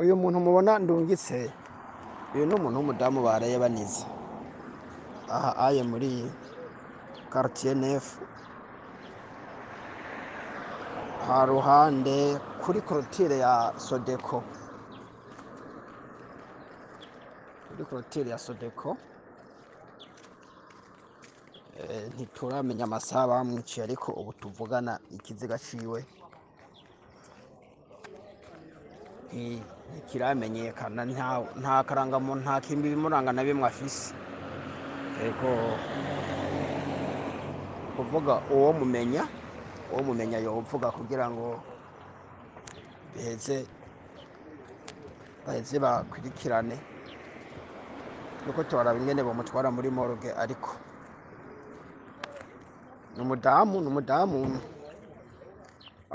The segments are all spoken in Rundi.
uyu muntu mubona ndungitse uyu ni umuntu w'umudamu baraye banize aha aye muri quartier neuf ha ruhande kuri clôture ya Sodeco ntituramenya amasaha bamwiciye ariko ubu tuvugana ikiziga ciwe ntikiramenyekana nta karangamuntu nta kimbi bimuranga na bimwe afise ego kuvuga uwo mumenya yovuga kugira ngo baheze bakurikirane nuko turaraba ingene bomutwara muri morgue ariko n'umudamu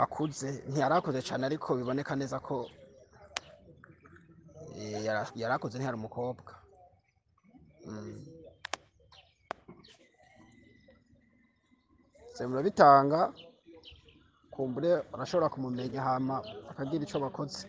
akuze ntiyarakuze cyane ariko biboneka neza ko yarakuze ntiyari umukobwa semura bitanga kumbure arashobora kumumenya hama akagira ico bakoze.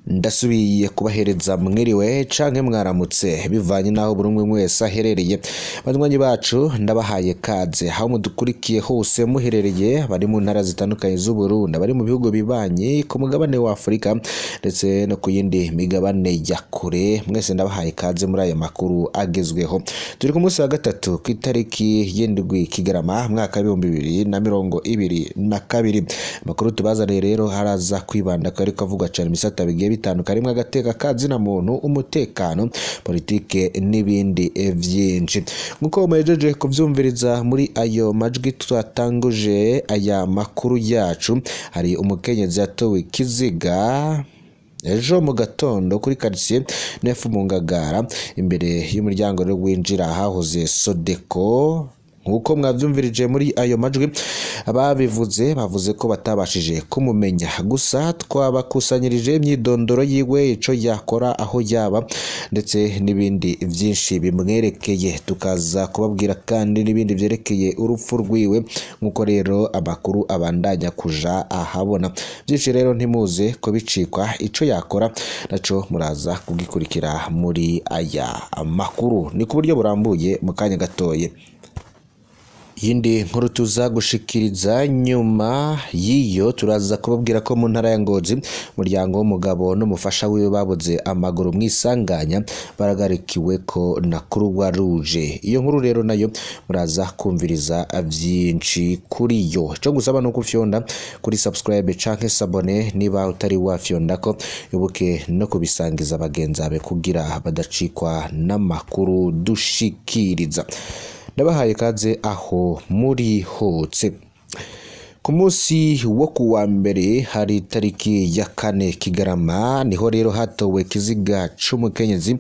Ndasubiye kubahereza mwiriwe canke mwaramutse bivanye naho buri umwe wese aherereye. Banywanyi bacu ndabahaye kaze aho mudukurikiye hose muherereye, bari mu ntara zitandukanye z'u Burundi, bari mu bihugu bibanye ku mugabane wa Afrika ndetse no ku yindi migabane ya kure, mwese ndabahaye kaze muri aya makuru agezweho. Turi ku munsi wa gatatu ku itariki y'indwi Kigarama mwaka 2022. Amakuru tubazaniye rero haraza kwibanda ko ariko avuga cyane misata bigiye bitandukanye mwe agateka kazina muntu, umutekano, politike n'ibindi vyinshi. Nkuko muhejeje kuvyumviriza muri ayo majwi twatanguje aya makuru yacu, hari umukenyezi yatowe kiziga ejo mu gatondo kuri quartier neuf mu Ngagara, imbere y'umuryango rero winjira hahoze Sodeco. Nkuko mwavyumvirije muri ayo majwi, ababivuze bavuze ko batabashije kumumenya, gusa twabakusanyirije imyidondoro yiwe, ico yakora, aho yaba ndetse n'ibindi vyinshi bimwerekeye, tukaza kubabwira kandi n'ibindi vyerekeye urupfu rwiwe. Nkuko rero amakuru abandanya kuja ahabona byinshi, rero ntimuze ko bicikwa, ico yakora naco muraza kugikurikira muri aya makuru, ni ku buryo burambuye mu kanya gatoye. Yindi nkuru tuza gushikiriza nyuma yiyo, turaza kubabwira ko mu ntara ya Ngozi umuryango w'umugabo n'umufasha wiwe babuze amaguru mwisanganya, baragarikiwe ko na Croix Rouge. Iyo nkuru rero nayo muraza kumviriza vyinshi kuri yo. Cyo gusaba no kufyonda kuri subscribe canke sabone niba utari wafyonda ko, yubuke no kubisangiza bagenzabe kugira badacikwa n'amakuru dushikiriza. Ndabahaye kaze aho muri hose. Ku munsi wo kuwa mbere hari tariki ya 4 Kigarama niho rero hatowe kiziga c'umukenyezi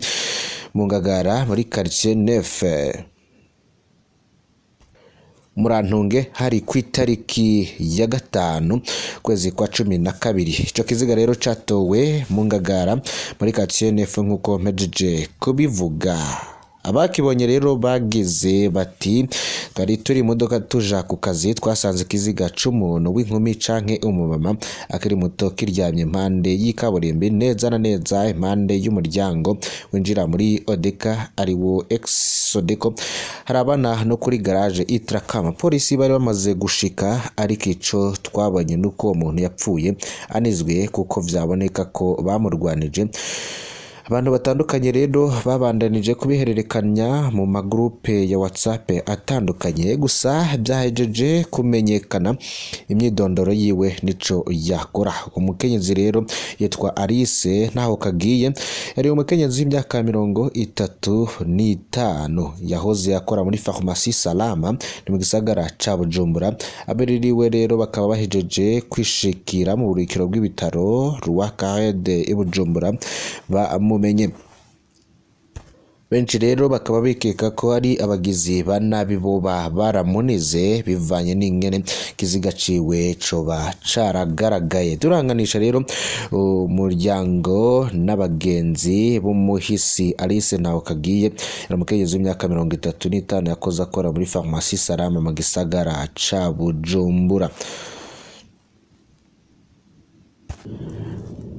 mu Ngagara muri quartier neuf Murantunge, hari ku itariki ya 5 kwezi kwa 12. Ico kiziga rero catowe mu Ngagara muri quartier neuf nkuko mpejeje kubivuga. Abakibonye rero bagize bati twari turi imodoka tuja ku kazi, twasanze kiziga c'umuntu w'inkumi canke umumama akiri muto kiryamye impande y'ikaburimbi neza na neza impande y'umuryango winjira muri Odeka ari wo ex Sodeco. Harabana no kuri garage Itrakama, polisi bari bamaze gushika, ariko ico twabonye nuko umuntu yapfuye anizwe kuko vyaboneka ko bamurwanije. Abantu batandukanye rero babandanije kubihererekanya mu magrupe ya WhatsApp atandukanye, gusa byahejeje kumenyekana imyidondoro yiwe nico yakora. Umukenyezi rero yitwa Alice ntaho kagiye, yari umukenyezi w'imyaka 35, yahoze akora muri Pharmacie Salama ni mu gisagara ca Bujumbura. Abeririwe rero bakaba bahejeje kwishikira mu burikiro bw'ibitaro Roi Carede i Bujumbura mumenye. Benshi rero bakaba bikeka ko ari abagizi ba nabi boba baramunize bivanye n'ingene kiziga ciwe coba caragaragaye. Turanganisha rero umuryango n'abagenzi b'umuhisi Alice ntaho kagiye, umukenyezi w'imyaka 35 yakoze akora muri Pharmacie Salama mu gisagara ca Bujumbura.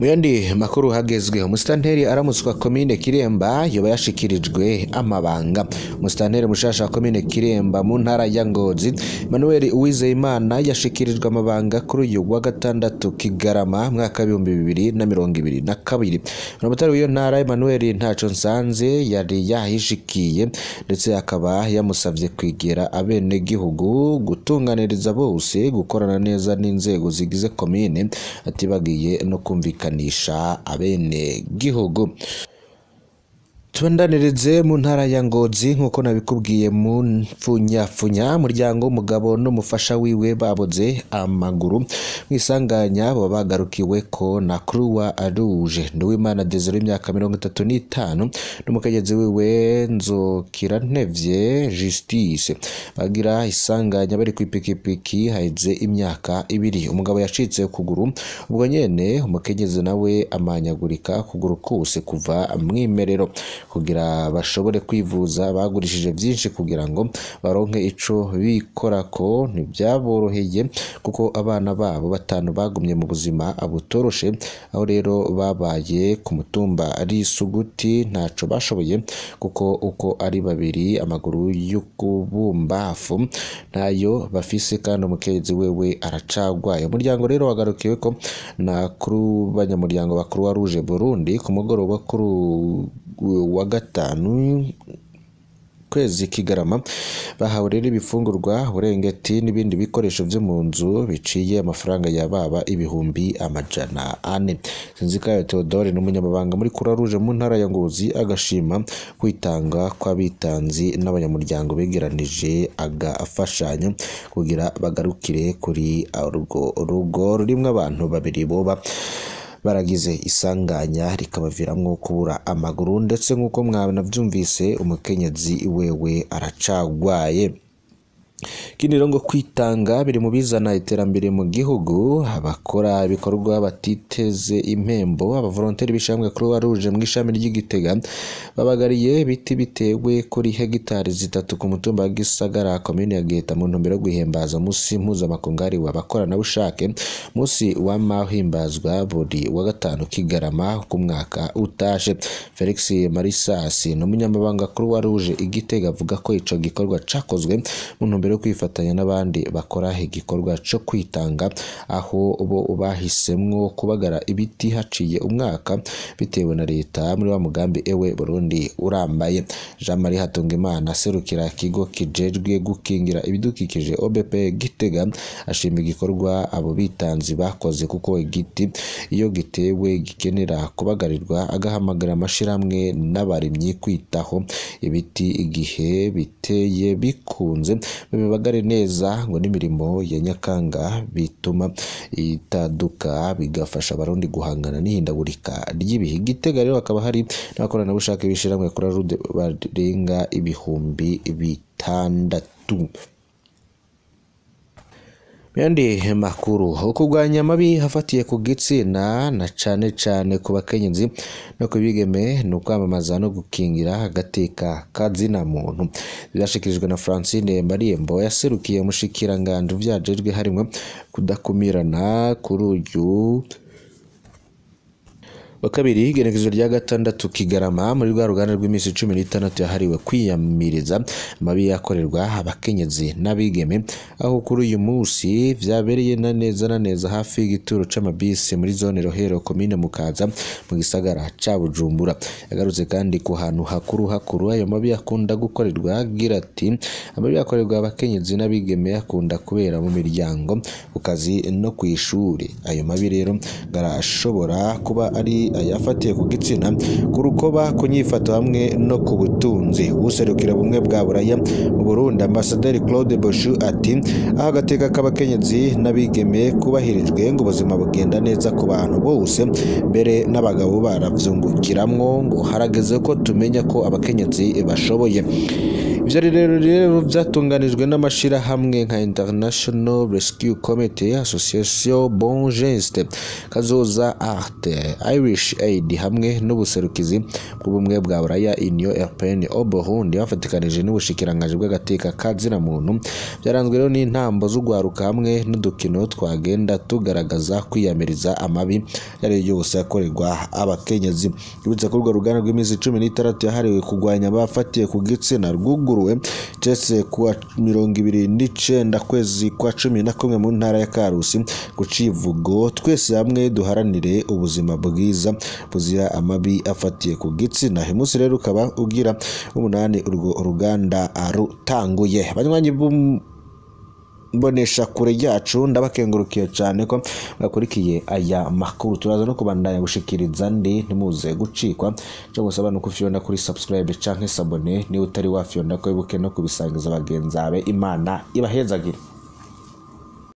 Muyandi makuru hagezweho umusitanteri aramutswa komine Kiremba yoba yashikirijwe amabanga. Umusitanteri mushasha wa komine Kiremba mu ntara ya Ngozi Emmanuel Uwizeyimana yashikirijwe amabanga kuri uyu wa gatandatu Kigarama mwaka 2022. Umutari w'iyo ntara Emmanuel Ntaco Nsanze yari yahishikiye ndetse akaba yamusavye kwigera abene gihugu gutunganiriza bose gukorana neza n'inzego zigize komine atibagiye no kumvikana abene gihugu. Tubandanirize mu ntara ya Ngozi nkuko nabikubwiye mu mfunya muryango umugabo n'umufasha wiwe baboze amaguru mwisanganya bo bagarukiwe ko na Croix Rouge. Nduwimana Desire imyaka 35 n'umukenyezi wiwe Nzokirantevye Justice bagira isanganya bari kwipikipiki haize imyaka 2. Umugabo yacitse kuguru ubwo nyene umukenyezi nawe amanyagurika kuguru kose kuva mwimerero. Kugira bashobore kwivuza bagurishije byinshi kugira ngo baronke ico bikorako ntibyaboroheye kuko abana babo batanu bagumye mu buzima abutoroshe, aho rero babaye ku mutumba ari Suguti ntaco bashoboye kuko uko ari babiri amaguru y'ukubumbafu nayo bafise kandi umukenyezi wewe aracagwaye. Umuryango rero wagarukiwe ko na kuru banyamuryango ba Croix Rouge Burundi ku mugoroba kuri wa gatanu kwezi Kigarama bahawe rero ibifungurwa burengeti n'ibindi bikoresho byo mu nzu biciye amafaranga yababa 400. Sinzikayo Theodore n'umunyamabanga muri Croix Rouge mu ntara ya Ngozi agashima kwitanga kw'abitanzi n'abanyamuryango begeranije agafashanyo kugira bagarukire kuri rugo rurimwe abantu babiri boba baragize isanganya rikabaviramwo kubura amaguru ndetse nkuko mwanavyumvise umukenyezi wewe aracagwaye. Kiniro ngo kwitanga biri mu bizana iterambere mu gihugu. Abakora ibikorwa batiteze impembo abavolonteri bishamwe Croix Rouge mu ishami ry'Igitega babagariye biti bitewe kuri hegitari 3 ku mutumba Gisagara komune ya Geta mu ntumbero yo guhimbaza musi mpuzamakongari w'abakorana bushake musi w'amahimbazwa buri wa gatanu Kigarama ku mwaka utashe. Felix Marisasi n'umunyamabanga Croix Rouge Igitega avuga ko ico gikorwa cakozwe mu ntumbero yo kwifatanya n'abandi bakora igikorwa cyo kwitanga, aho bo bahisemwo kubagara ibiti haciye umwaka bitewe na leta muri wa mugambi ewe Burundi urambaye. Jean Marie Hatungimana serukira kigo kijejwe gukingira ibidukikije OBP Gitega ashima igikorwa abo bitanzi bakoze kuko igiti iyo gitewe gikenera kubagarirwa agahamagara amashiramwe n'abarimyi kwitaho ibiti igihe biteye bikunze bibagare neza ngo n'imirimo ya Nyakanga bituma itaduka bigafasha abarundi guhangana n'ihindagurika ry'ibihe. Gitega rero akaba hari n'abakorana bushake bishiramwe kuri rude barenga 6,000. Yandi makuru ukugwanya mabi hafatiye ku gitsina na cane ku bakenyezi no kubigeme no kwamamaza no gukingira agateka kazina muntu. Birashikirijwe na Francine Mariembo yaserukiye mushikiranganje vyajejwe harimwe kudakumirana kuri uyu wakabiri igenekerezo rya gatandatu Kigarama muri rwa ruganda rw'imisi 16 yahariwe kwiyamiriza amabi yakorerwa abakenyezi n'abigeme, aho kuri uyu munsi vyabereye na neza hafi y'igituro c'amabisi muri zone Rohero komine Mukaza mu gisagara ca Bujumbura. Yagarutse kandi ku hantu hakuru ayo mabi yakunda gukorerwa agira ati amabi yakorerwa abakenyezi n'abigeme yakunda kubera mu miryango ku kazi no kwishuri. Ayo mabi rero garashobora kuba ari ayafatiye ku gitsina ku rukoba ku nyifato hamwe no ku butunzi. Userukira bumwe bwa Buraya mu Burundi Ambassadeur Claude Boshu ati aho agateka k'abakenyezi n'abigeme kubahirijwe ngo ubuzima bugenda neza ku bantu bose mbere n'abagabo baravyungukiramwo ngo harageze ko tumenya ko abakenyezi bashoboye. ivyo rero vyatunganijwe n'amashirahamwe nka International Rescue Committee, Association Bon Geste, Kazoza Art, Irish Aid hamwe n'ubuserukizi bw'ubumwe bwa Buraya Union Européenne au Burundi bafatikanije n'ubushikiranganji bw'agateka kazina muntu. Byaranzwe rero n'intambo z'ugwaruka hamwe n'udukino twagenda tugaragaza kwiyamiriza amabi yari yose yakorerwa abakenyezi. Yibutsa ko urwo ruganda rw'imizi 16 yahariwe kugwanya abafatiye ku gitsina rwuguruwe cese kuwa 29 kwezi kwa 11 mu ntara ya Karusi ku Civugo. Twese hamwe duharanire ubuzima bwiza buzira amabi afatiye ku gitsina. Umunsi rero ukaba ugira 8 urwo ruganda arutanguye. Abanywanyi mbonesha kure yacu ndabakengurukiye cyane ko bakurikiye aya makuru. Turaza no kubandanya gushikiriza ndi ntimuze gucikwa cyo gusaba no kufyonda kuri subscribe canke s'abone ni utari wafyonda ko ibuke no kubisangiza bagenzabe. Imana ibahezagire.